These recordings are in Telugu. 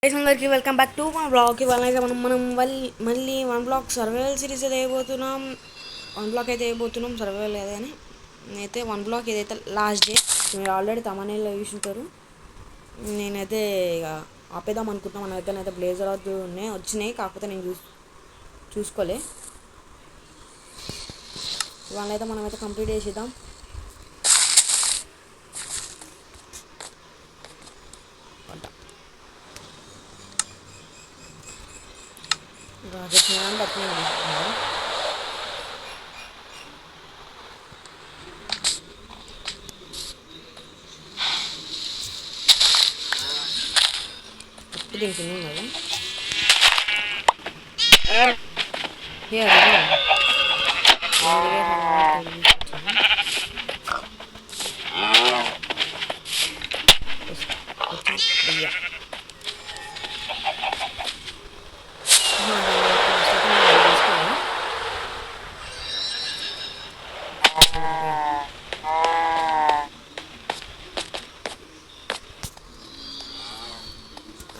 అందరికీ వెల్కమ్ బ్యాక్ టు మన బ్లాగ్. ఇవాళ అయితే మనం మళ్ళీ వన్ బ్లాగ్ సర్వైవల్ సిరీస్ అయితే వేయబోతున్నాం. వన్ బ్లాగ్ అయితే వేయబోతున్నాం సర్వైవల్ అయితే అని నేనైతే వన్ బ్లాగ్ ఏదైతే లాస్ట్ డే మీరు ఆల్రెడీ తమనేలో చూసుంటారు. నేనైతే ఇక ఆపేద్దాం అనుకుంటున్నాం. మన దగ్గర అయితే బ్లేజర్ వద్దు వచ్చినాయి, కాకపోతే నేను చూసుకోలే. ఇవాళ అయితే మనమైతే కంప్లీట్ చేసేద్దాం. రాజకీయాన్ని బట్టి దీనికి కదా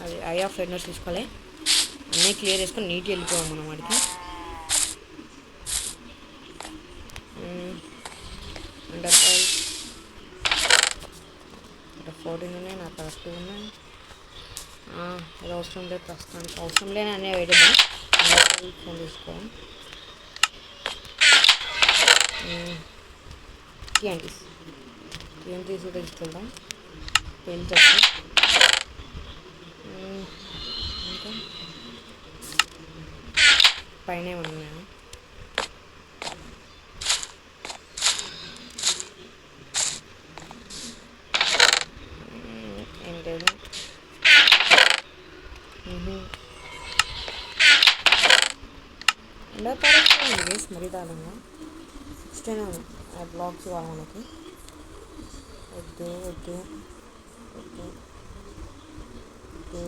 అది ఐ ఆఫ్ రెడ్నర్స్ తీసుకోవాలి. అన్నీ క్లియర్ చేసుకొని నీట్గా వెళ్ళిపోవాలి మనం వాడికి. అండర్ ఫైల్స్ అంటే 14 ఉన్నాయి, నాకు కరెక్ట్ ఉన్నాయి. అది అవసరం లేదు, ప్రస్తుతానికి అవసరం లేని అన్నీ వేయడం. ఫోన్ తీసుకోవాలి. టీఎంటీస్ కూడా తీసుకెళ్దాం. పెయింట్ ఇంకా పైన ఏమన్నా ఏం లేదు. ఎండా తారీఖు వేసి మరీ దారుణంగా 16 బ్లాగ్స్ కావాలి మనకి. వద్దు వద్దు వద్దు వద్దు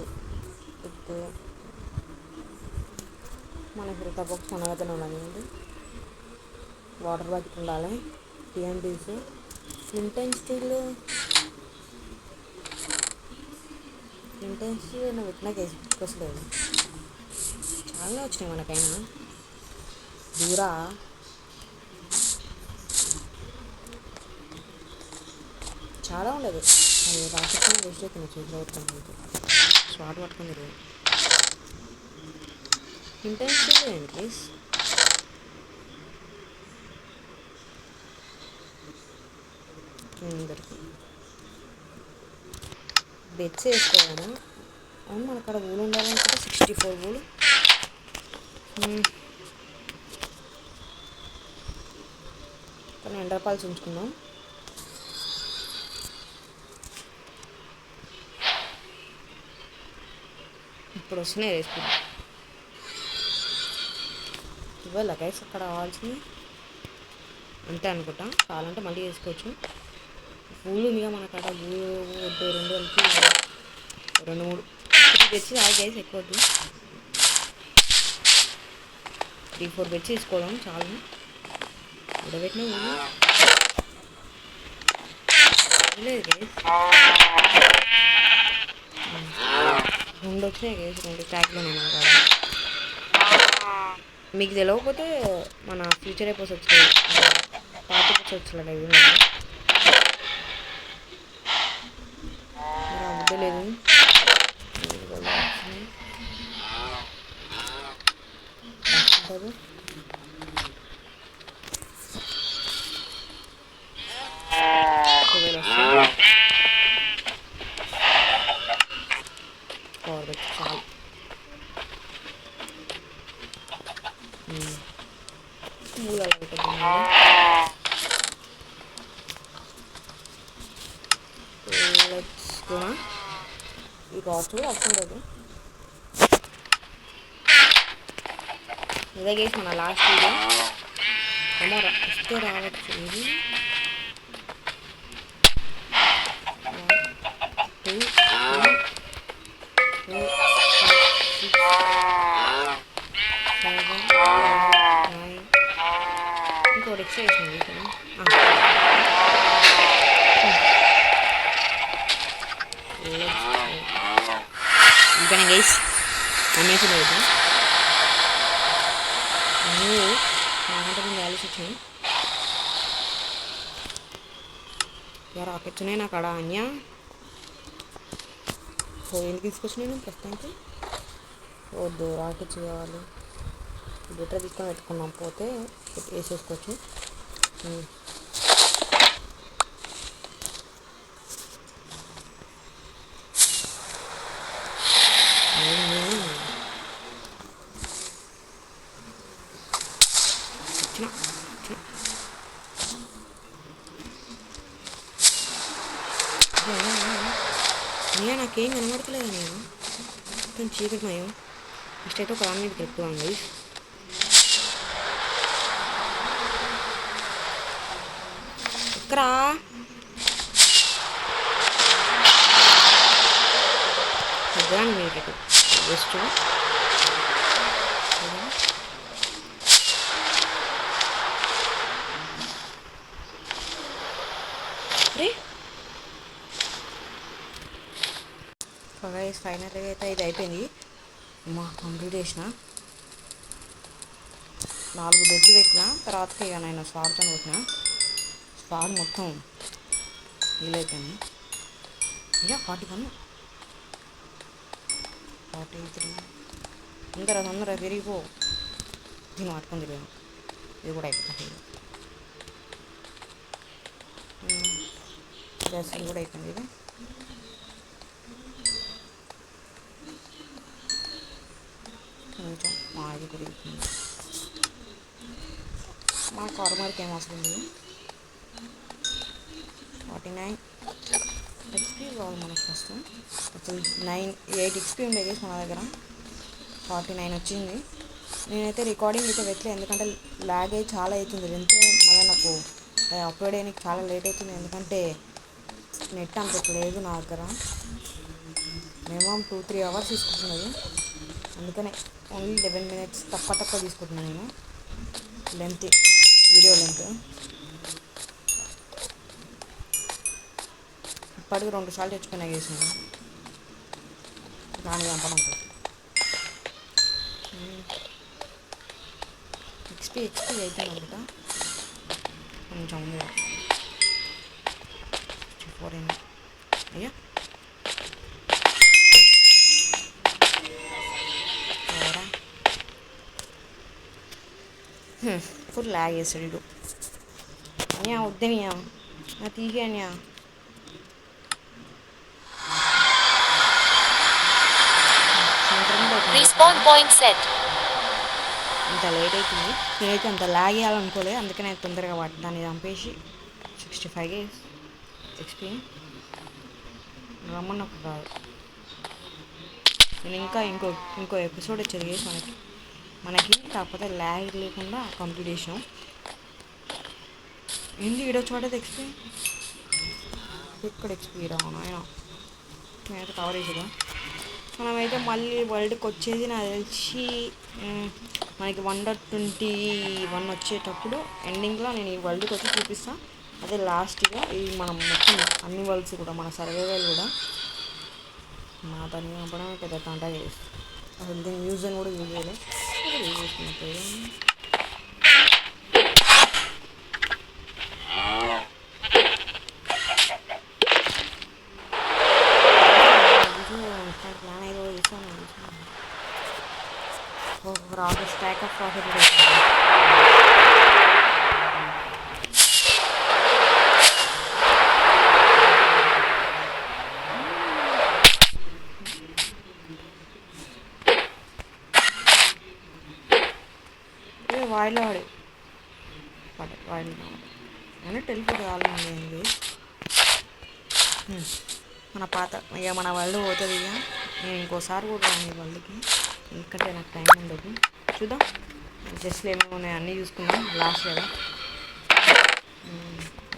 వద్దు. మనకి రిటా బాక్స్ మన దగ్గర ఉండాలి. వాటర్ బకెట్ ఉండాలి. టీఎంటీస్ ఫ్లింట్ అండ్ స్టీల్ పెట్టినా కేసులేదు. చాలా వచ్చినాయి మనకైనా. దూరా చాలా ఉండదు. అది రాకపోతే వేస్ట్ అవుతుంది. చేతిలో పట్టుకుంటుంది, స్వాట్ పట్టుకుంది. ఇంటెన్షన్ ఏంటి ప్లీజ్. బెడ్స్ వేసుకోవాలా? అవును, మనకు అక్కడ ఊళ్ళు ఉండాలనుకుంటే 64 ఊళ్ళు. కానీ ఎండపాల్సి ఉంచుకుందాం. ఇప్పుడు వస్తున్నాయి వేసుకుందాం. ఇవ్వాలి గైస్ అక్కడ కావాల్సింది అంతే అనుకుంటా. కావాలంటే మళ్ళీ వేసుకోవచ్చు. పూలు ఉందిగా మనకు అక్కడ వద్దు. 2 కలిపి 2 3 తెచ్చి ఆ గైస్ ఎక్కువ వద్దు. 3 4 తెచ్చి తీసుకోవడం చాలు. ఉడబెట్టిన ఊళ్ళు లేదు గైస్. 2 వచ్చినాయి గైస్. 2 ట్యాక్లో నేను కాదు. మీకు తెలియకపోతే మన ఫ్యూచర్ ఎపిసోడ్స్ పాత ఎపిసోడ్స్లో అవి బుద్ధ లేదు. చాలు. మూలాలు ఈ కాస్ట్ కూడా అవసరం లేదు. ఇదే గేసి మన లాస్ట్ వీడియో ఏమో ఇస్తే రావచ్చు. ఇది 2 3 4 5 6 7 9 ఇంకోటి ఎక్స్ట్రా వేసింది. అయిపోయినా గైస్ అమ్మేసింది అయితే నాకంటే ముందు వ్యాల్యూస్ వచ్చినాయి ఇక రాకెట్స్ ఉన్నాయి నాకు అక్కడ అన్యా సో ఎందుకు తీసుకొచ్చినాయి నేను ప్రస్తుతానికి వద్దు రాకెట్స్ కావాలి బెటర్ తీసుకొని పెట్టుకున్నాం పోతే వేసేసుకోవచ్చు అయ్యా నాకేం కనబడతలేదు నేను మొత్తం చీకటి మయం ఫస్ట్ అయితే ఒక రాని పెట్టుకున్నాను గైస్ ఎక్కరా పెద్దదాన్ని మీరు పెట్టు జస్ట్ అరే గైస్ ఫైనల్గా అయితే ఇది అయిపోయింది మా కంప్లీట్ చేసిన 4 బెడ్లు పెట్టిన తర్వాతకి ఇక నేను స్వాడ్తో కొట్టిన స్వాడ్ మొత్తం వీలైపోయింది ఇక 41 43 తొందర పెరిగిపో దీన్ని పట్టుకొని తిరిగాను ఇది కూడా అయిపోతుంది గ్యాస్ కూడా అయిపోయింది ఇది కొంచెం మాది పెరుగుతుంది మా కార్మర్కి ఏం అవసరం లేదు 49 ఎక్స్పీ కావాలి మనకు ఫస్ట్ అసలు 8 ఎక్స్పీ ఉండేది మన దగ్గర 49 వచ్చింది నేనైతే రికార్డింగ్ అయితే పెట్టలేదు ఎందుకంటే ల్యాగ్ అయ్యి చాలా అవుతుంది వెళ్తే మళ్ళీ నాకు అప్లోడ్ అయ్యడానికి చాలా లేట్ అవుతుంది ఎందుకంటే నెట్ అంత లేదు నా దగ్గర మినిమం 2-3 అవర్స్ తీసుకుంటున్నది అందుకనే ఓన్లీ 11 మినిట్స్ తక్కువ తీసుకుంటున్నాను నేను లెంత్ వీడియో లెంత్ ఇప్పటికి 2 సార్లు తెచ్చుకున్నా చేసాను దాని చంపడం ఎక్స్పీ అయిపోయింది అనుకుంటా కొంచెం ఉంది 4 అయింది అయ్యా ఫుల్ లాగ్ చేస్తాడు ఇడు అయ్యా వద్దనియా తీసేయనియా ఇంత లేట్ అవుతుంది నేనైతే అంత లాగ్ చేయాలనుకోలేదు అందుకనే తొందరగా దాన్ని చంపేసి 65 ఎక్స్పీ రమ్మన్నప్పుడు కాదు నేను ఇంకా ఇంకో ఎపిసోడ్ వచ్చేది చేసి మనకి కాకపోతే ల్యాగ్ లేకుండా కంప్లీట్ చేసాం ఏంటి వీడియో చూడదు ఎక్స్పీ ఇక్కడ ఎక్స్పీ రాను ఆయన నేనైతే కవర్ చేసేదా మనమైతే మళ్ళీ వరల్డ్కి వచ్చేది నాకు తెలిసి మనకి 121 వచ్చేటప్పుడు ఎండింగ్లో నేను ఈ వరల్డ్కి వచ్చి చూపిస్తాను అదే లాస్ట్గా ఇది మనం మొత్తం అన్ని వరల్డ్స్ కూడా మన సర్వైవల్ కూడా మా దాన్ని పంపడమే పెద్ద తంటా చేస్తాం అసలు దీన్ని యూజ్ అని కూడా యూజ్ చేయలేదు యూజ్ చేసుకున్నట్టు ప్లాన్ ఏదో చేసాను రాకెట్ స్టాక్ ఆఫ్ రాకెట్ వాయిలో వాడి అయినా టెలిపోట్ కావాలండి మన పాత ఇక మన వాళ్ళు పోతుంది ఇక నేను ఇంకోసారి కూడా రాను వాళ్ళకి ఎందుకంటే నాకు టైం ఉండదు చూద్దాం జస్ట్ ఏమేమి ఉన్నాయి అన్నీ చూసుకుందాం లాస్ట్ కదా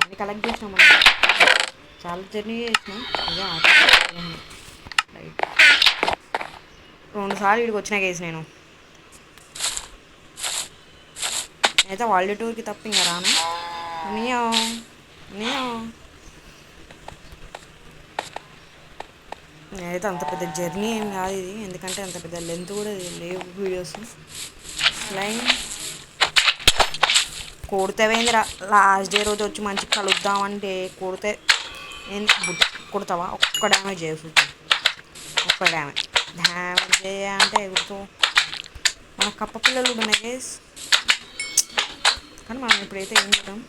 అన్నీ కలెక్ట్ చేసినాం మనం చాలా జర్నీ చేసినాం ఇక రైట్ 2 సార్లు ఇక్కడికి వచ్చినా కేసు నేను అయితే వరల్డ్ టూర్కి తప్ప ఇంకా రాను నేనైతే అంత పెద్ద జర్నీ ఏం కాదు ఇది, ఎందుకంటే అంత పెద్ద లెంత్ కూడా లేవు వీడియోస్. లైన్ కొడితేవేందిరా, లాస్ట్ డే రోజు వచ్చి మంచిగా కలుద్దామంటే కొడితే ఏంది కొడతావా? ఒక్క డ్యామేజ్ చేయవు, ఒక్క డ్యామేజ్ అంటే ఎగురుతూ మన కప్ప పిల్లలు ఉన్నాయి గైస్. కానీ మనం ఇప్పుడైతే ఏం చేద్దాం,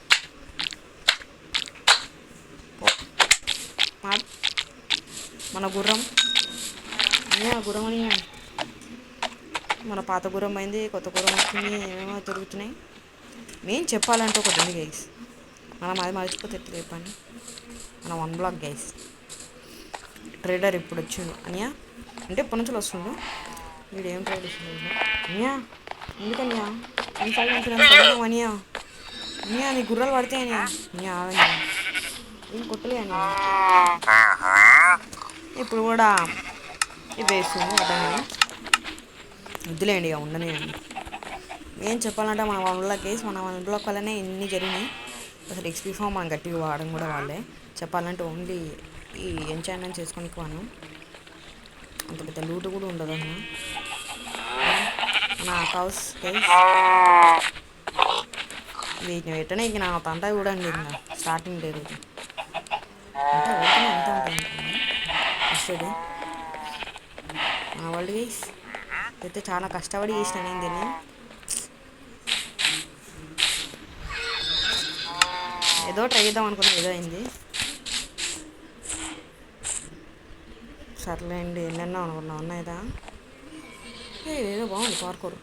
మన గుర్రం గుర్రం అని మన పాత గుర్రం అయింది, కొత్త గుర్రం వచ్చింది, ఏమేమో తిరుగుతున్నాయి. మెయిన్ చెప్పాలంటే ఒకటి ఉంది గైస్, మనం అది మర్చిపోతే ఎట్లా చెప్పండి. మన 1 బ్లాక్ గైస్ ట్రేడర్ ఇప్పుడు వచ్చిండు అనియా, అంటే ఎప్పటి నుంచి వస్తుండు వీడు. ఏం ట్రేడ్ వస్తుంది అనియా? ఎందుకనియా అనియా? అనియా నీ గుర్రాలు పడితే అనియా? అనియా ఆగనియా, ఏం కొట్టలే అనియా. ఇప్పుడు కూడా ఇవి వేస్తుంది అర్థమని వద్దులేండి, ఇక ఉండనియండి. ఏం చెప్పాలంటే మన 1 బ్లాక్ గైస్, మన 1 బ్లాక్ వల్లనే ఇన్ని జరిగినాయి. అసలు ఎక్స్పీ ఫామ్ మనం గట్టిగా వాడడం కూడా వాళ్ళే. చెప్పాలంటే ఓన్లీ ఈ ఎంచాంట్మెంట్ చేసుకొని పోను, అంత పెద్ద లూటు కూడా ఉండదు అన్న. మన హౌస్ గైస్ వీటిని పెట్టనే ఇక నా తంట చూడండి, ఇంకా స్టార్టింగ్ డే రోజు అంటే ఓపెన్ ఎంత ఉంటుంది ఫస్ట్ మా వరల్డ్ గైస్. అయితే చాలా కష్టపడి చేసిన నేను దీన్ని, ఏదో ట్రై చేద్దాం అనుకున్నా, ఏదో అయింది. సర్లేండి, ఎన్నెన్నో అనుకున్నా ఉన్నాయిదా. ఏదో బాగుంది పార్కూర్.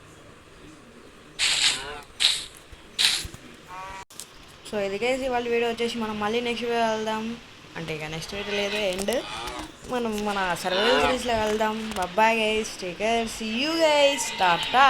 సో ఇదికేసి వాళ్ళ వీడియో వచ్చేసి మనం మళ్ళీ నెక్స్ట్ వీడియో వెళ్దాం. అంటే ఇక నెక్స్ట్ వీడియో లేదు ఎండ్, మనం మన సర్వైవల్ సిరీస్లో వెళ్దాం. Bye guys, take care, see you guys, Tata.